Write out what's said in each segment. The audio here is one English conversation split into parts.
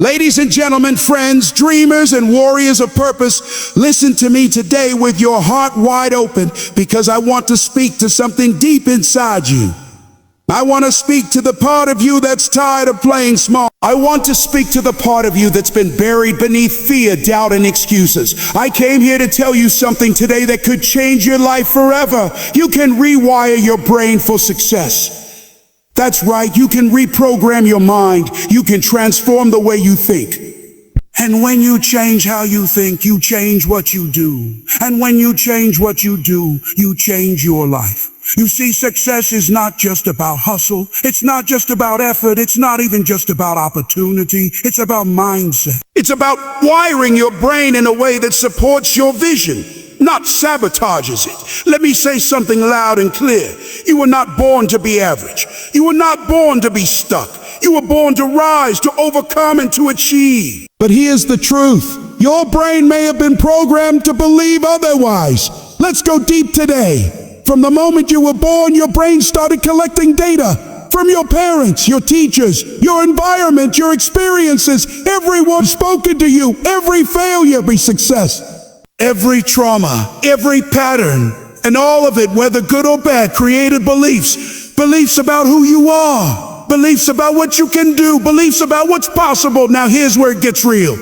Ladies and gentlemen, friends, dreamers and warriors of purpose, listen to me today with your heart wide open because I want to speak to something deep inside you. I want to speak to the part of you that's tired of playing small. I want to speak to the part of you that's been buried beneath fear, doubt, and excuses. I came here to tell you something today that could change your life forever. You can rewire your brain for success. That's right, you can reprogram your mind. You can transform the way you think. And when you change how you think, you change what you do. And when you change what you do, you change your life. You see, success is not just about hustle. It's not just about effort. It's not even just about opportunity. It's about mindset. It's about wiring your brain in a way that supports your vision, not sabotages it. Let me say something loud and clear. You were not born to be average. You were not born to be stuck. You were born to rise, to overcome, and to achieve. But here's the truth. Your brain may have been programmed to believe otherwise. Let's go deep today. From the moment you were born, your brain started collecting data from your parents, your teachers, your environment, your experiences, everyone spoken to you, every failure, every success, every trauma, every pattern, and all of it, whether good or bad, created beliefs about who you are, beliefs about what you can do, beliefs about what's possible. Now here's where it gets real.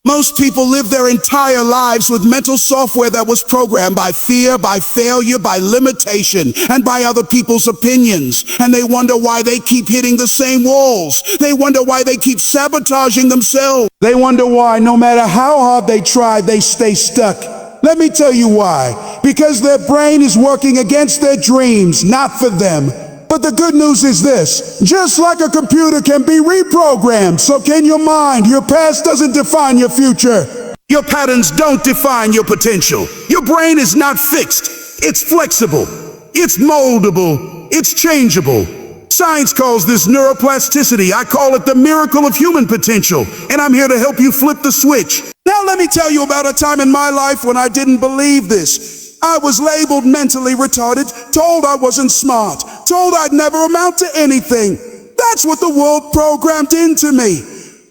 Most people live their entire lives with mental software that was programmed by fear, by failure, by limitation, and by other people's opinions. And they wonder why they keep hitting the same walls. They wonder why they keep sabotaging themselves. They wonder why, no matter how hard they try, they stay stuck. Let me tell you why. Because their brain is working against their dreams, not for them. But the good news is this, just like a computer can be reprogrammed, so can your mind. Your past doesn't define your future. Your patterns don't define your potential. Your brain is not fixed. It's flexible. It's moldable. It's changeable. Science calls this neuroplasticity. I call it the miracle of human potential. And I'm here to help you flip the switch. Now let me tell you about a time in my life when I didn't believe this. I was labeled mentally retarded, told I wasn't smart, told I'd never amount to anything. That's what the world programmed into me.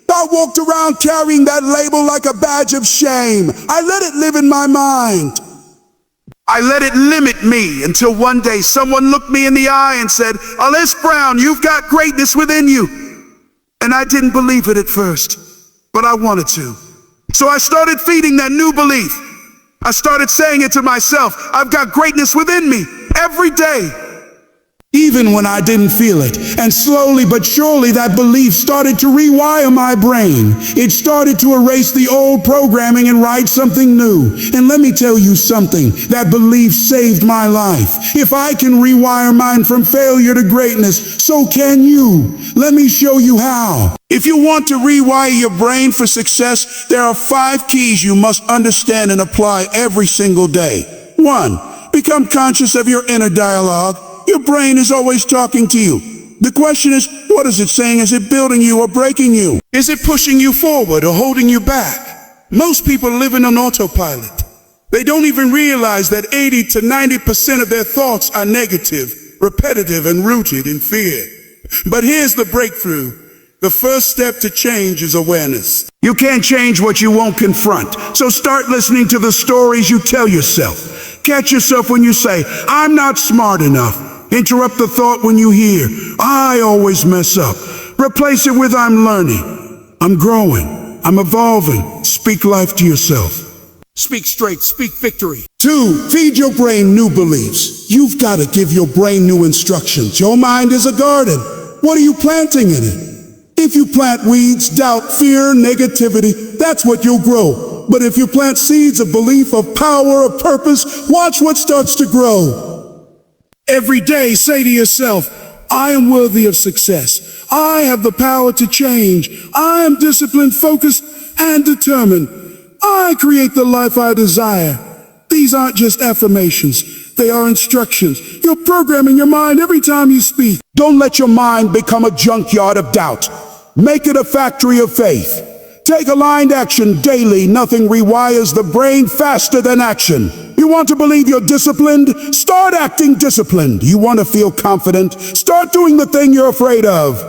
I walked around carrying that label like a badge of shame. I let it live in my mind. I let it limit me until one day someone looked me in the eye and said, "Alice Brown, you've got greatness within you." And I didn't believe it at first, but I wanted to. So I started feeding that new belief. I started saying it to myself, I've got greatness within me every day, even when I didn't feel it. And slowly but surely that belief started to rewire my brain. It started to erase the old programming and write something new. And let me tell you something, that belief saved my life. If I can rewire mine from failure to greatness, so can you. Let me show you how. If you want to rewire your brain for success, there are 5 keys you must understand and apply every single day. 1, become conscious of your inner dialogue. Your brain is always talking to you. The question is, what is it saying? Is it building you or breaking you? Is it pushing you forward or holding you back? Most people live in an autopilot. They don't even realize that 80 to 90% of their thoughts are negative, repetitive, and rooted in fear. But here's the breakthrough. The first step to change is awareness. You can't change what you won't confront. So start listening to the stories you tell yourself. Catch yourself when you say, "I'm not smart enough." Interrupt the thought when you hear, "I always mess up." Replace it with, "I'm learning. I'm growing. I'm evolving." Speak life to yourself. Speak straight. Speak victory. 2, feed your brain new beliefs. You've got to give your brain new instructions. Your mind is a garden. What are you planting in it? If you plant weeds, doubt, fear, negativity, that's what you'll grow. But if you plant seeds of belief, of power, of purpose, watch what starts to grow. Every day, say to yourself, "I am worthy of success. I have the power to change. I am disciplined, focused, and determined. I create the life I desire." These aren't just affirmations. They are instructions. You're programming your mind every time you speak. Don't let your mind become a junkyard of doubt. Make it a factory of faith. Take aligned action daily. Nothing rewires the brain faster than action. You want to believe you're disciplined? Start acting disciplined. You want to feel confident? Start doing the thing you're afraid of.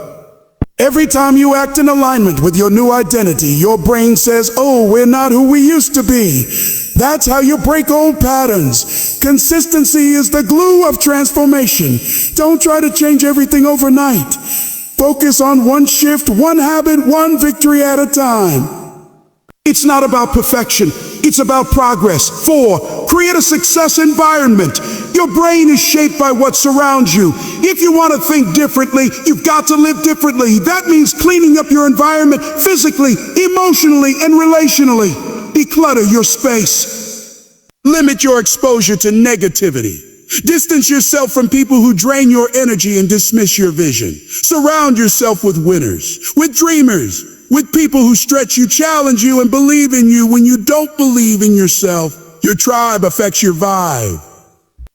Every time you act in alignment with your new identity, your brain says, oh, we're not who we used to be. That's how you break old patterns. Consistency is the glue of transformation. Don't try to change everything overnight. Focus on one shift, one habit, one victory at a time. It's not about perfection. It's about progress. 4, create a success environment. Your brain is shaped by what surrounds you. If you want to think differently, you've got to live differently. That means cleaning up your environment physically, emotionally, and relationally. Declutter your space. Limit your exposure to negativity. Distance yourself from people who drain your energy and dismiss your vision. Surround yourself with winners, with dreamers, with people who stretch you, challenge you, and believe in you when you don't believe in yourself. Your tribe affects your vibe.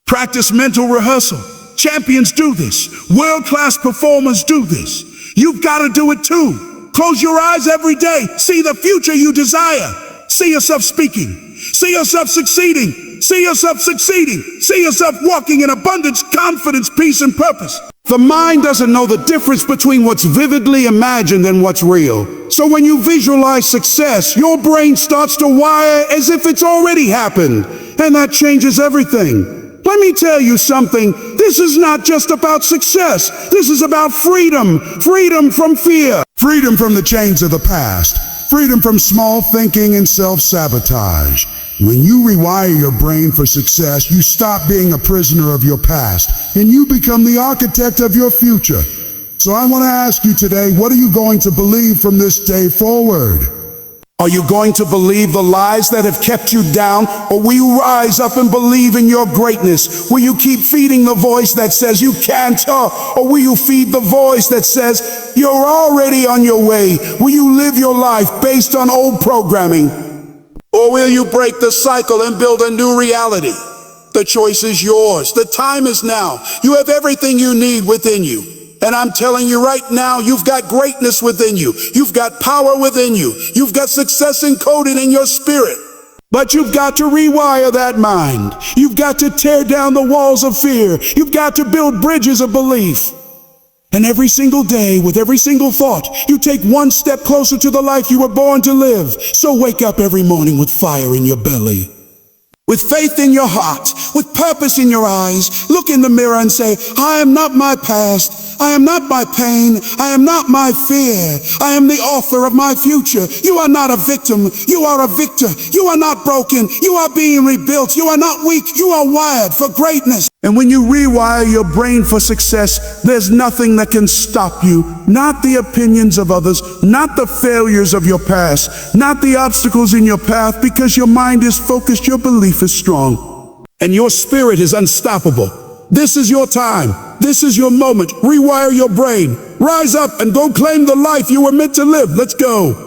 Practice mental rehearsal. Champions do this. World-class performers do this. You've got to do it too. Close your eyes every day. See the future you desire. See yourself speaking. See yourself succeeding. See yourself succeeding. See yourself walking in abundance, confidence, peace, and purpose. The mind doesn't know the difference between what's vividly imagined and what's real. So when you visualize success, your brain starts to wire as if it's already happened. And that changes everything. Let me tell you something. This is not just about success. This is about freedom. Freedom from fear. Freedom from the chains of the past. Freedom from small thinking and self-sabotage. When you rewire your brain for success, you stop being a prisoner of your past, and you become the architect of your future. So I want to ask you today, what are you going to believe from this day forward? Are you going to believe the lies that have kept you down, or will you rise up and believe in your greatness? Will you keep feeding the voice that says you can't, or will you feed the voice that says you're already on your way? Will you live your life based on old programming? Or will you break the cycle and build a new reality? The choice is yours. The time is now. You have everything you need within you. And I'm telling you right now, you've got greatness within you. You've got power within you. You've got success encoded in your spirit. But you've got to rewire that mind. You've got to tear down the walls of fear. You've got to build bridges of belief. And every single day, with every single thought, you take one step closer to the life you were born to live. So wake up every morning with fire in your belly, with faith in your heart, with purpose in your eyes. Look in the mirror and say, I am not my past. I am not my pain. I am not my fear. I am the author of my future. You are not a victim. You are a victor. You are not broken. You are being rebuilt. You are not weak. You are wired for greatness. And when you rewire your brain for success, there's nothing that can stop you. Not the opinions of others, not the failures of your past, not the obstacles in your path, because your mind is focused, your belief is strong, and your spirit is unstoppable. This is your time. This is your moment. Rewire your brain. Rise up and go claim the life you were meant to live. Let's go.